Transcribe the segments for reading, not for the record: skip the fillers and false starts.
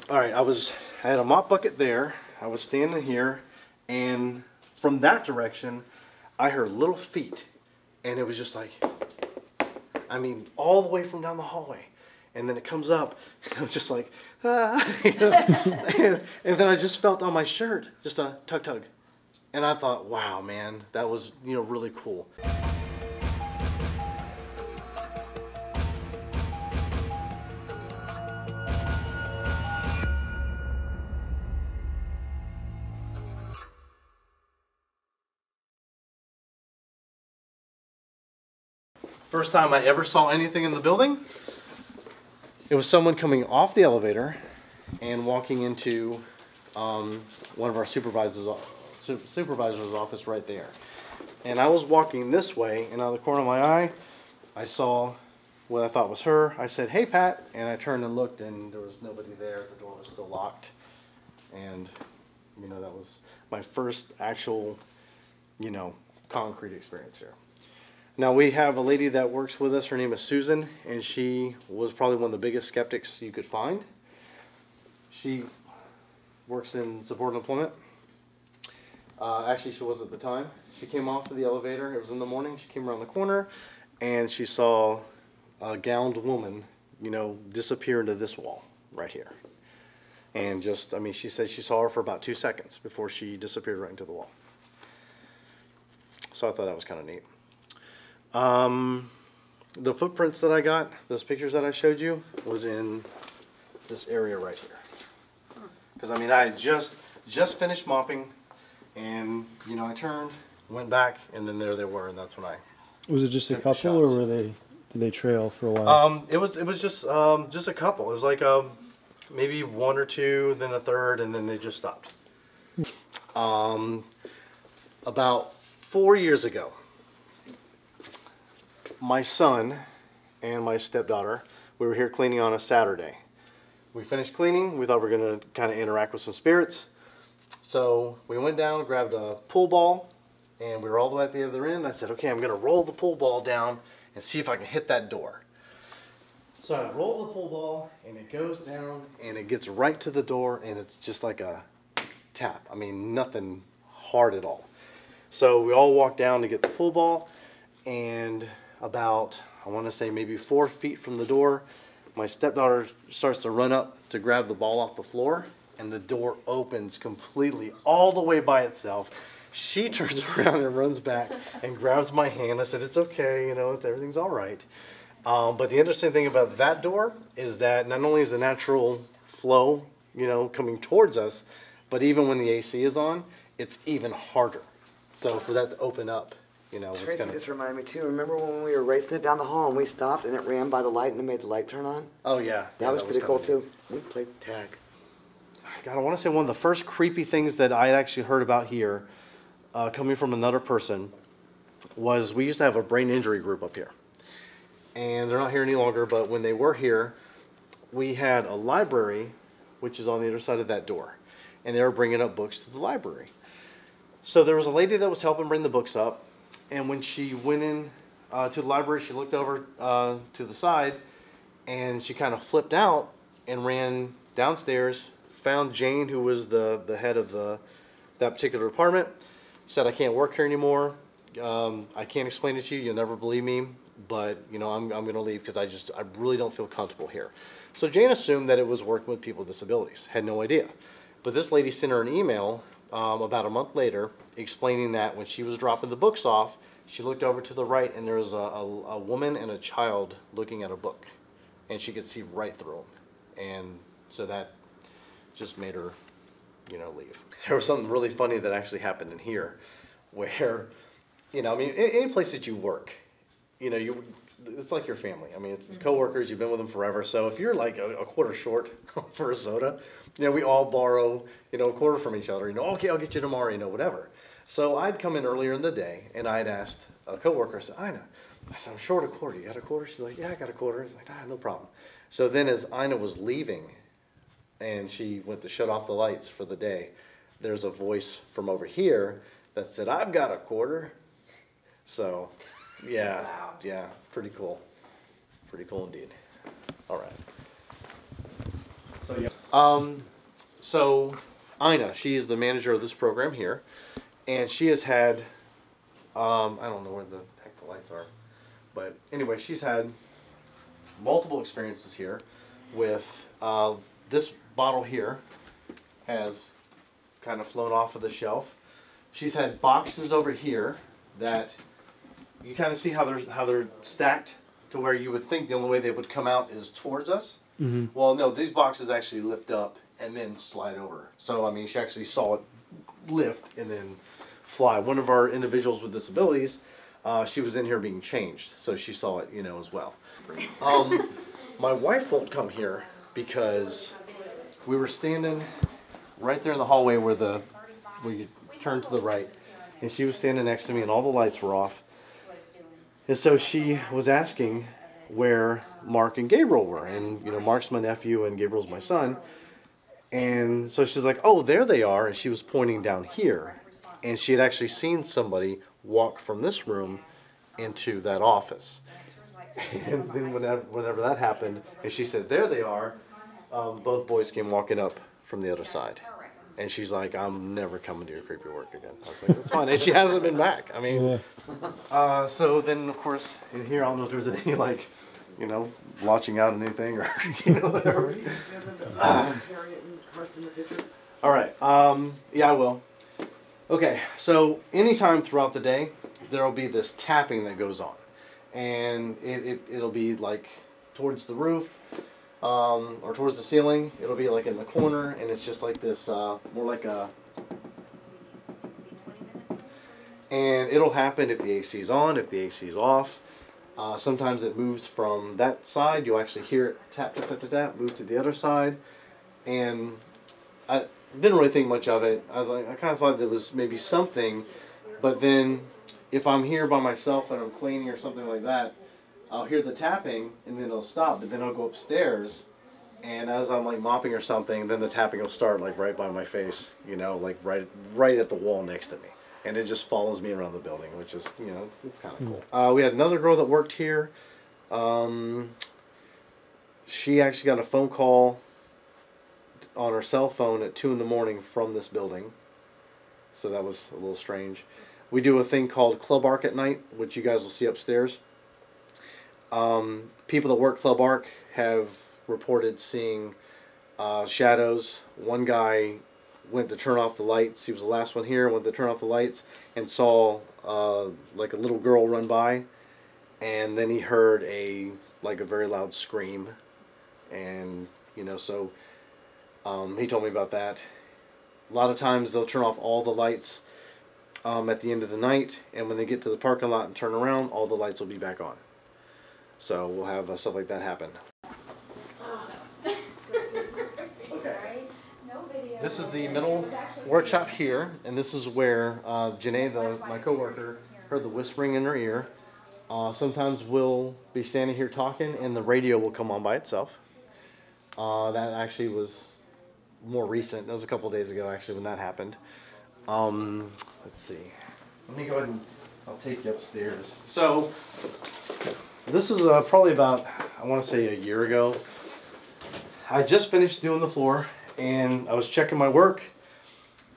All right, I had a mop bucket there. I was standing here, and from that direction, I heard little feet, and it was just like, I mean, all the way from down the hallway. And then it comes up, and I'm just like, ah, you know? and then I just felt on my shirt, just a tug tug. And I thought, wow, man, that was, you know, really cool. First time I ever saw anything in the building, it was someone coming off the elevator and walking into one of our supervisor's office right there. And I was walking this way, and out of the corner of my eye, I saw what I thought was her. I said, "Hey, Pat," and I turned and looked, and there was nobody there. The door was still locked. And, you know, that was my first actual, you know, concrete experience here. Now we have a lady that works with us. Her name is Susan, and she was probably one of the biggest skeptics you could find. She works in supported employment. Actually, she was at the time. She came off of the elevator. It was in the morning. She came around the corner, and she saw a gowned woman, you know, disappear into this wall right here. And just, I mean, she said she saw her for about 2 seconds before she disappeared right into the wall. So I thought that was kind of neat. The footprints that I got, those pictures that I showed you, was in this area right here. Because I mean, I had just finished mopping, and you know, I turned, went back, and then there they were, and that's when I. Was it just a couple, or were they? Did they trail for a while? It was just a couple. It was like maybe one or two, then a third, and then they just stopped. About 4 years ago, my son and my stepdaughter, we were here cleaning on a Saturday. We finished cleaning. We thought we were going to kind of interact with some spirits. So we went down, grabbed a pool ball, and we were all the way at the other end. I said, okay, I'm going to roll the pool ball down and see if I can hit that door. So I roll the pool ball, and it goes down, and it gets right to the door, and it's just like a tap. I mean, nothing hard at all. So we all walk down to get the pool ball, and about, I want to say maybe 4 feet from the door, my stepdaughter starts to run up to grab the ball off the floor, and the door opens completely all the way by itself. She turns around and runs back and grabs my hand. I said, "It's okay, you know, everything's all right." But the interesting thing about that door is that not only is the natural flow, you know, coming towards us, but even when the AC is on, it's even harder. So for that to open up, you know, Tracy just reminded me too. Remember when we were racing it down the hall and we stopped and it ran by the light and it made the light turn on? Oh yeah. That was pretty cool too. We played tag. God, I want to say one of the first creepy things that I actually heard about here, coming from another person, was we used to have a brain injury group up here. And they're not here any longer, but when they were here, we had a library, which is on the other side of that door. And they were bringing up books to the library. So there was a lady that was helping bring the books up. And when she went in to the library, she looked over to the side, and she kind of flipped out and ran downstairs, found Jane, who was the head of that particular department, said, "I can't work here anymore. I can't explain it to you. You'll never believe me, but you know, I'm going to leave because I really don't feel comfortable here." So Jane assumed that it was working with people with disabilities. Had no idea. But this lady sent her an email about a month later explaining that when she was dropping the books off, she looked over to the right, and there was a woman and a child looking at a book, and she could see right through them. And so that just made her, you know, leave. There was something really funny that actually happened in here, where, you know, I mean, any place that you work, you know, it's like your family. I mean, it's coworkers, you've been with them forever. So if you're like a quarter short for a soda, you know, we all borrow, you know, a quarter from each other. You know, okay, I'll get you tomorrow, you know, whatever. So I'd come in earlier in the day, and I'd asked a coworker, I said, "Ina," I said, "I'm short a quarter. You got a quarter?" She's like, "Yeah, I got a quarter." I was like, "No problem." So then as Ina was leaving, and she went to shut off the lights for the day, there's a voice from over here that said, "I've got a quarter." So, yeah, yeah, pretty cool. Pretty cool indeed. All right. So, yeah. So Ina, she is the manager of this program here, and she has had, I don't know where the heck the lights are, but anyway, she's had multiple experiences here with this bottle here has kind of flown off of the shelf. She's had boxes over here that you kind of see how they're stacked to where you would think the only way they would come out is towards us. Mm-hmm. Well, no, these boxes actually lift up and then slide over. So, I mean, she actually saw it lift and then fly. One of our individuals with disabilities, she was in here being changed, so she saw it, as well. My wife won't come here because we were standing right there in the hallway where you turn to the right, and she was standing next to me, and all the lights were off. And so she was asking where Mark and Gabriel were, and Mark's my nephew and Gabriel's my son. And so she's like, "Oh, there they are," and she was pointing down here, and she had actually seen somebody walk from this room into that office. And then whenever that happened, and she said, "There they are," both boys came walking up from the other side. And she's like, "I'm never coming to your creepy work again." I was like, "That's fine." And she hasn't been back. I mean, so then of course in here, I don't know if there's any launching out anything or whatever. All right. Yeah, I will. Okay. So anytime throughout the day, there will be this tapping that goes on, and it'll be like towards the roof. Or towards the ceiling. It'll be like in the corner, and it's just like this, more like a, and it'll happen if the AC is on, if the AC is off. Sometimes it moves from that side, you'll actually hear it tap, tap, tap, tap, tap, move to the other side, and I didn't really think much of it. I was like, I kind of thought there was maybe something, but then if I'm here by myself and I'm cleaning or something like that, I'll hear the tapping, and then it'll stop, but then I'll go upstairs, and as I'm like mopping or something, then the tapping will start like right by my face, like right at the wall next to me, and it just follows me around the building, which is, it's kind of cool. We had another girl that worked here. She actually got a phone call on her cell phone at 2 in the morning from this building, so that was a little strange. We do a thing called Club Arc at night, which you guys will see upstairs. People that work Club Arc have reported seeing shadows. One guy went to turn off the lights. He was the last one here, went to turn off the lights and saw like a little girl run by, and then he heard a very loud scream, and so he told me about that. A lot of times they'll turn off all the lights at the end of the night, and when they get to the parking lot and turn around, all the lights will be back on. So we'll have stuff like that happen. Okay. This is the middle workshop here, and this is where Janae, my coworker, heard the whispering in her ear. Sometimes we'll be standing here talking, and the radio will come on by itself. That actually was more recent. That was a couple days ago, actually, when that happened. Let's see. Let me go ahead and I'll take you upstairs. So this is probably about, I want to say, a year ago. I just finished doing the floor, and I was checking my work,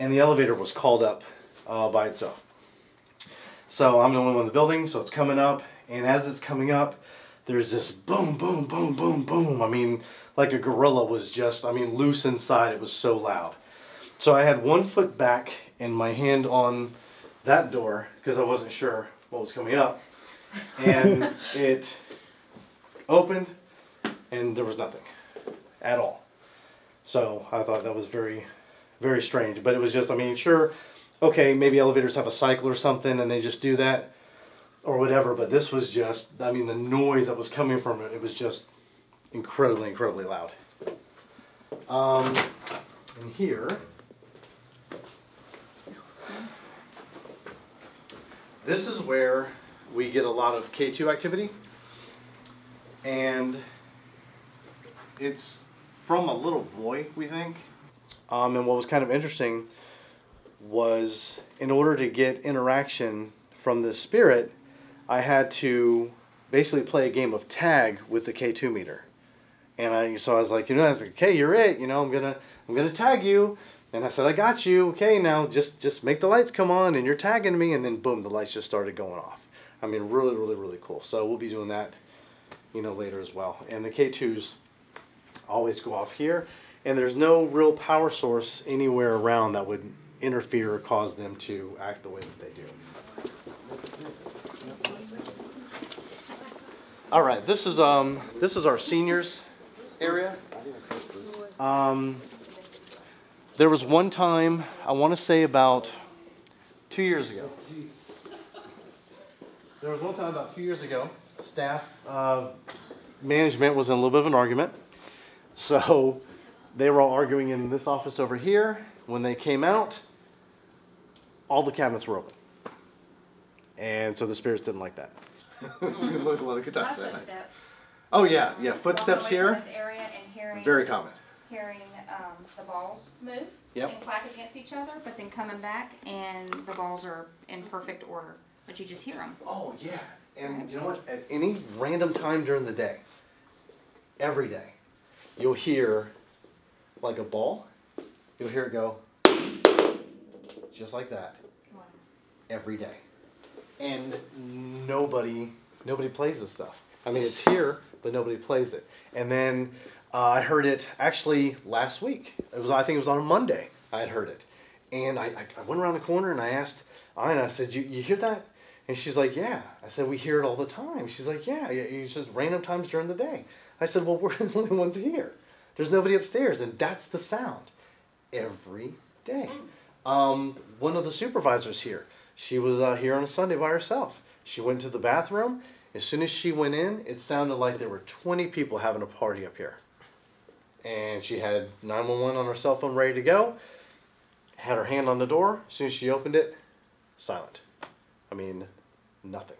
and the elevator was called up by itself. So I'm the only one in the building, so it's coming up, and as it's coming up, there's this boom, boom, boom, boom, boom. I mean, like a gorilla was just, loose inside. It was so loud. So I had 1 foot back and my hand on that door because I wasn't sure what was coming up. And it opened, and there was nothing at all. So I thought that was very, very strange. But it was just, sure, okay, maybe elevators have a cycle or something and they just do that or whatever. But this was just, the noise that was coming from it, it was just incredibly, incredibly loud. And here, this is where we get a lot of K2 activity, and it's from a little boy, we think. And what was kind of interesting was, in order to get interaction from this spirit, I had to basically play a game of tag with the K2 meter. And so I was like, I was like, okay, you're it. I'm gonna tag you. And I said, I got you. Okay, now just make the lights come on, and you're tagging me. And then boom, the lights just started going off. I mean, really, really, really cool. So we'll be doing that, later as well. And the K2s always go off here, and there's no real power source anywhere around that would interfere or cause them to act the way that they do. All right, this is our seniors area. There was one time, I want to say about 2 years ago. There was one time about 2 years ago, staff management was in a little bit of an argument. So they were all arguing in this office over here. When they came out, all the cabinets were open. And so the spirits didn't like that. We looked a lot of good times that night. Oh yeah, footsteps here. This area and hearing, very common. Hearing the balls move and clack against each other, but then coming back and the balls are in perfect order, but you just hear them. Oh yeah, and you know what? At any random time during the day, every day, you'll hear like a ball. You'll hear it go just like that. Wow. Every day, and nobody plays this stuff. I mean, it's here, but nobody plays it. And then I heard it actually last week. I think it was on a Monday. I had heard it, and I went around the corner and I asked Ina. I said, "You hear that?" And she's like, "Yeah." I said, "We hear it all the time." She's like, "Yeah, it's just random times during the day." I said, "Well, we're the only ones here. There's nobody upstairs, and that's the sound every day." One of the supervisors here, she was here on a Sunday by herself. She went to the bathroom. As soon as she went in, it sounded like there were 20 people having a party up here. And she had 911 on her cell phone ready to go, had her hand on the door. As soon as she opened it, silent. I mean, nothing.